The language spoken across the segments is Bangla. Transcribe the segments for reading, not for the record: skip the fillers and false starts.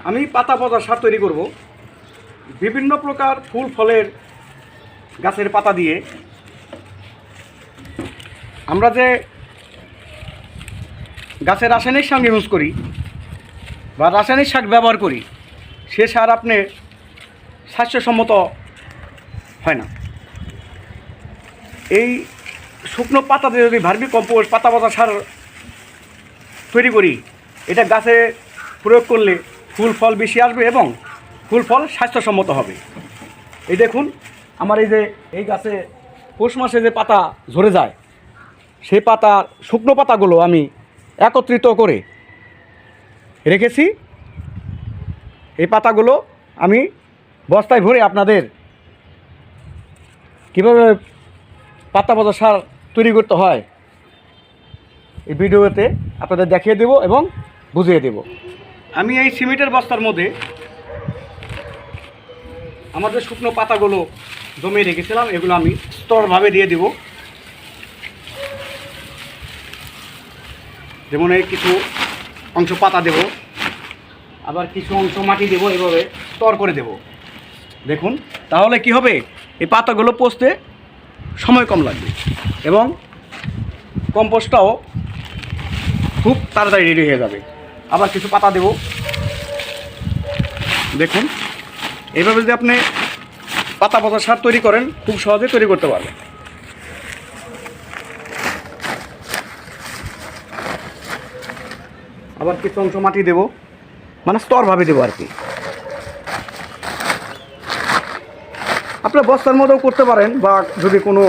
আমি পাতা পচা সার তৈরি করব বিভিন্ন প্রকার ফুল ফলের গাছের পাতা দিয়ে। আমরা যে গাছের রাসায়নিক সার ইউজ করি বা রাসায়নিক সার ব্যবহার করি, সে সার আপনি স্বাস্থ্যসম্মত হয় না। এই শুকনো পাতা দিয়ে যদি ভার্মি কম্পোস্ট পাতা পচা সার তৈরি করি, এটা গাছে প্রয়োগ করলে ফুল ফল বেশি আসবে এবং ফুল ফল স্বাস্থ্যসম্মত হবে। এই দেখুন, আমার এই গাছে পৌষ মাসে যে পাতা ঝরে যায়, সেই পাতার শুকনো পাতাগুলো আমি একত্রিত করে রেখেছি। এই পাতাগুলো আমি বস্তায় ভরে আপনাদের কীভাবে পাতা পচা সার তৈরি করতে হয় এই ভিডিওতে আপনাদের দেখিয়ে দেব এবং বুঝিয়ে দেব। আমি এই সিমেন্টের বস্তার মধ্যে আমাদের শুকনো পাতাগুলো জমিয়ে রেখেছিলাম, এগুলো আমি স্তরভাবে দিয়ে দেব। যেমন এই কিছু অংশ পাতা দেব, আবার কিছু অংশ মাটি দেব, এভাবে স্তর করে দেব। দেখুন, তাহলে কি হবে, এই পাতাগুলো পচতে সময় কম লাগবে এবং কম্পোস্টটাও খুব তাড়াতাড়ি রেডি হয়ে যাবে। আবার কিছু পাতা দেব। দেখুন, এইভাবে যদি আপনি পাতা পচা সার তৈরি করেন, খুব সহজে তৈরি করতে পারবেন। আবার কিছু অংশ মাটি দেব, মানে স্তরভাবে দেবো আর কি। আপনার বস্তার মধ্যেও করতে পারেন, বা যদি কোনো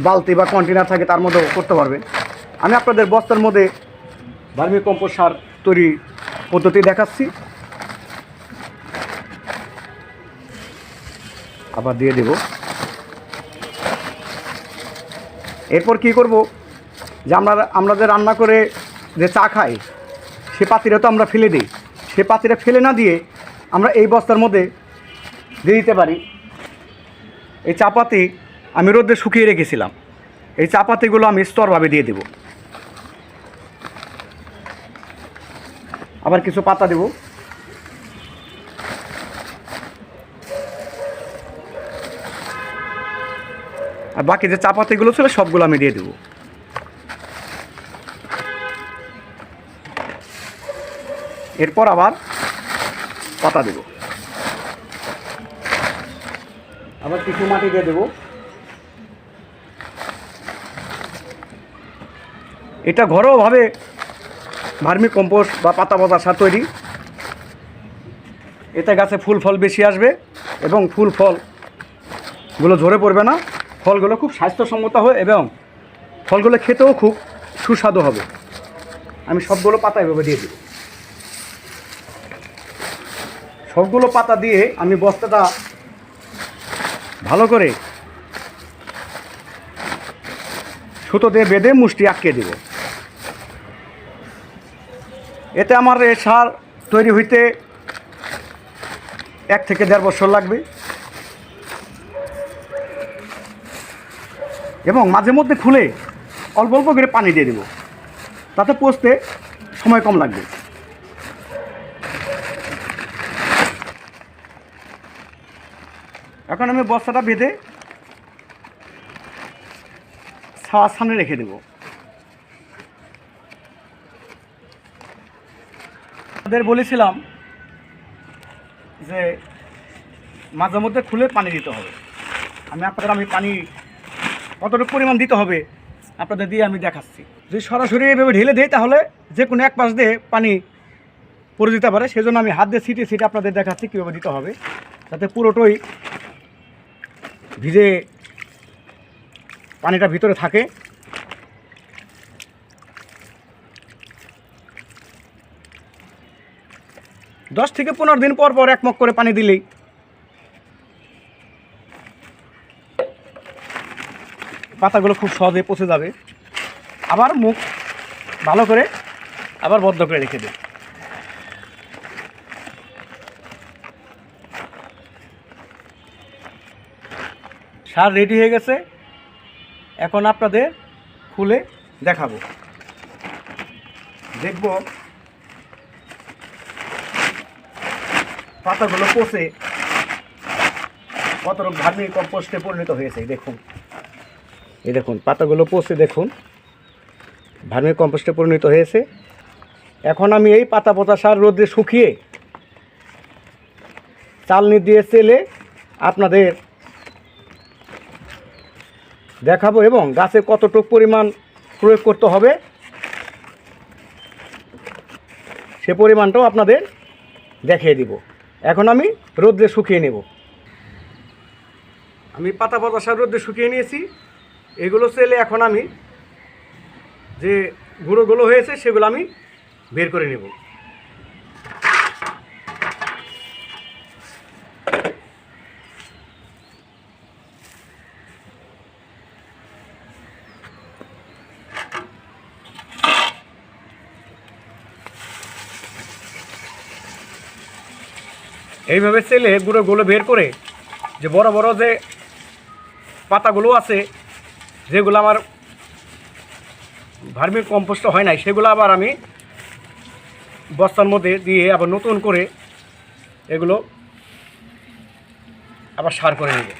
বালতি বা কন্টেনার থাকে তার মধ্যেও করতে পারবেন। আমি আপনাদের বস্তার মধ্যে ভার্মি কম্পোস্ট সার তৈরি পদ্ধতি দেখাচ্ছি। আবার দিয়ে দেব। এরপর কি করব, যে আমরা যে রান্না করে যে চা খাই, সে পাতিটা তো আমরা ফেলে দিই। সে পাতিটা ফেলে না দিয়ে আমরা এই বস্তার মধ্যে দিয়ে দিতে পারি। এই চা পাতি আমি রোদে শুকিয়ে রেখেছিলাম, এই চা পাতিগুলো আমি স্তরভাবে দিয়ে দেব। আবার কিছু পাতা দেব। আর বাকি যে চা পাতিগুলো ছিল সবগুলো আমি দিয়ে দেব। এরপর আবার পাতা দেব, আবার কিছু মাটি দিয়ে দেব। এটা ঘরোয়াভাবে ভার্মি কম্পোস্ট বা পাতা পচা সার তৈরি। এতে গাছে ফুল ফল বেশি আসবে এবং ফুল ফলগুলো ঝরে পড়বে না। ফলগুলো খুব স্বাস্থ্যসম্মত হবে এবং ফলগুলো খেতেও খুব সুস্বাদু হবে। আমি সবগুলো পাতা এভাবে দিয়ে দেব। সবগুলো পাতা দিয়ে আমি বস্তাটা ভালো করে সুতো দিয়ে বেঁধে মুষ্টি আটকে দেব। এতে আমার এই সার তৈরি হইতে 1 থেকে 1.5 বছর লাগবে এবং মাঝে মধ্যে খুলে অল্প অল্প করে পানি দিয়ে দেব, তাতে পচতে সময় কম লাগবে। এখন আমি বস্তাটা বেঁধে ছাওয়ার সামনে রেখে দেব। তাদের বলেছিলাম যে মাঝে মধ্যে খুলে পানি দিতে হবে। আমি পানি কতটুকু পরিমাণ দিতে হবে আপনাদের দিয়ে আমি দেখাচ্ছি। যদি সরাসরি এভাবে ঢেলে দিই তাহলে যে কোনো এক পাশ দিয়ে পানি পড়ে দিতে পারে, সেজন্য আমি হাত দিয়ে ছিটে আপনাদের দেখাচ্ছি কীভাবে দিতে হবে, যাতে পুরোটাই ভিজে পানিটা ভিতরে থাকে। দশ থেকে 15 দিন পর পর 1 মগ করে পানি দিলেই পাতাগুলো খুব সহজে পচে যাবে। আবার মুখ ভালো করে আবার বদ্ধ করে রেখে দেব। সার রেডি হয়ে গেছে, এখন আপনাদের খুলে দেখাবো। দেখব পাতাগুলো পচে কত ভার্মি কম্পোস্টে পরিণত হয়েছে দেখুন। এই দেখুন পাতাগুলো পচে দেখুন ভার্মি কম্পোস্টে পরিণত হয়েছে। এখন আমি এই পাতা পচা সার রোদে শুকিয়ে চালনি দিয়ে চেলে আপনাদের দেখাবো এবং গাছে কতটুকু পরিমাণ প্রয়োগ করতে হবে সে পরিমাণটাও আপনাদের দেখিয়ে দিব। এখন আমি রোদে শুকিয়ে নেব। আমি পাতা পচা সার রোদে শুকিয়ে নিয়েছি। এগুলো চেলে এখন আমি যে গুঁড়োগুলো হয়েছে সেগুলো আমি বের করে নেব। এইভাবে চেলে গুঁড়োগুলো বের করে যে বড় বড় যে পাতাগুলো আছে যেগুলো আমার ভার্মি কম্পোস্ট হয় নাই সেগুলো আবার আমি বস্তার মধ্যে দিয়ে আবার নতুন করে এগুলো আবার সার করে নেব।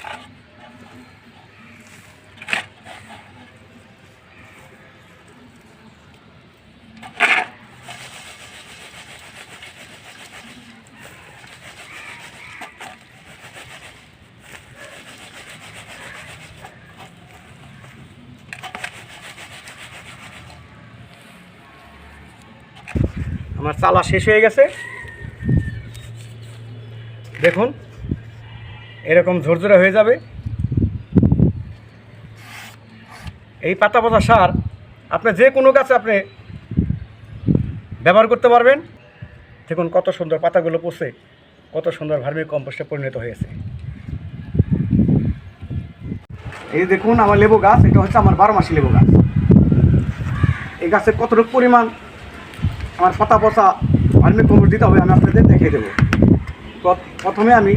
আমার চালা শেষ হয়ে গেছে দেখুন এরকম ঝরঝরে হয়ে যাবে। এই পাতা পচা সার আপনি যে কোনো গাছে আপনি ব্যবহার করতে পারবেন। দেখুন কত সুন্দর পাতাগুলো পচে কত সুন্দর ভার্মি কম্পোস্টে পরিণত হয়েছে। এই দেখুন আমার লেবু গাছ, এটা হচ্ছে আমার 12 মাসি লেবু গাছ। এই গাছে কতটুকু পরিমাণ আমার পাতা পচা ভার্মি কম্পোস্ট দিতে হবে আমি আপনাদের দেখিয়ে দেবো। প্রথমে আমি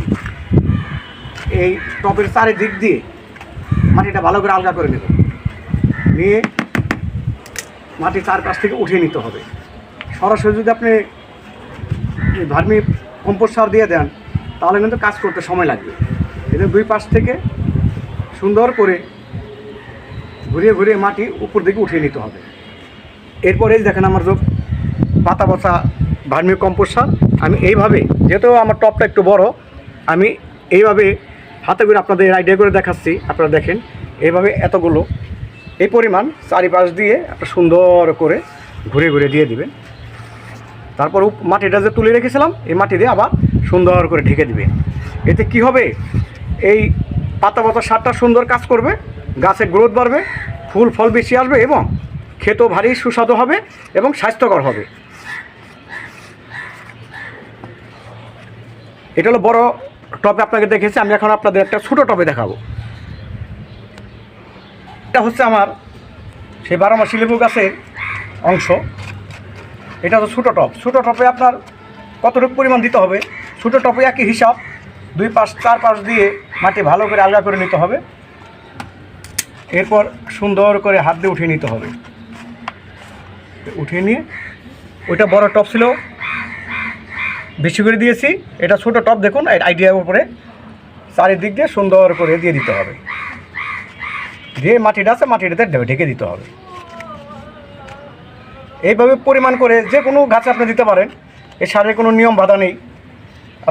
এই টবের চারিদিক দিয়ে মাটিটা ভালো করে আলগা করে নেব, নিয়ে মাটি চারপাশ থেকে উঠিয়ে নিতে হবে। সরাসরি যদি আপনি ভার্মি কম্পোস্ট সার দিয়ে দেন তাহলে কিন্তু কাজ করতে সময় লাগবে। এদের দুই পাশ থেকে সুন্দর করে ঘুরিয়ে ঘুরিয়ে মাটি উপর দিকে উঠিয়ে নিতে হবে। এরপরে দেখেন আমার যে পাতা পচা ভার্মি কম্পোস্ট সার আমি এইভাবে, যেহেতু আমার টপটা একটু বড়, আমি এইভাবে হাতে করে আপনাদের আইডিয়া করে দেখাচ্ছি। আপনারা দেখেন এইভাবে এতগুলো এই পরিমাণ চারিপাশ দিয়ে একটা সুন্দর করে ঘুরে ঘুরে দিয়ে দিবেন। তারপর মাটিটা যে তুলে রেখেছিলাম এই মাটি দিয়ে আবার সুন্দর করে ঢেকে দিবেন। এতে কি হবে, এই পাতা পচা সারটা সুন্দর কাজ করবে, গাছের গ্রোথ বাড়বে, ফুল ফল বেশি আসবে এবং খেতেও ভারী সুস্বাদু হবে এবং স্বাস্থ্যকর হবে। এটা হলো বড় টবে আপনাকে দেখেছি, আমি এখন আপনাদের একটা ছোটো টবে দেখাবো। এটা হচ্ছে আমার সেই 12 মাসি লেবু গাছের অংশ। এটা তো ছোটো টব। ছোটো টবে আপনার কতটুকু পরিমাণ দিতে হবে, ছোটো টবে একই হিসাব, দুই পাশ চার পাশ দিয়ে মাটি ভালো করে আলগা করে নিতে হবে। এরপর সুন্দর করে হাত দিয়ে উঠিয়ে নিতে হবে। উঠিয়ে নিয়ে ওইটা বড় টব ছিল বেশি করে দিয়েছি, এটা ছোটো টব দেখুন আইডিয়ার উপরে চারিদিক দিয়ে সুন্দর করে দিয়ে দিতে হবে। দিয়ে মাটিটা আছে মাটিটাতে ঢেকে দিতে হবে। এইভাবে পরিমাণ করে যে কোনো গাছে আপনি দিতে পারেন, এই সারের কোনো নিয়ম বাধা নেই।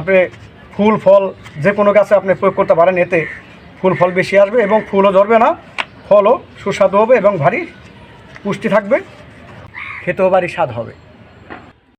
আপনি ফুল ফল যে কোনো গাছে আপনি প্রয়োগ করতে পারেন, এতে ফুল ফল বেশি আসবে এবং ফুলও ধরবে না, ফলও সুস্বাদু হবে এবং ভারী পুষ্টি থাকবে, খেতেও ভারী স্বাদ হবে।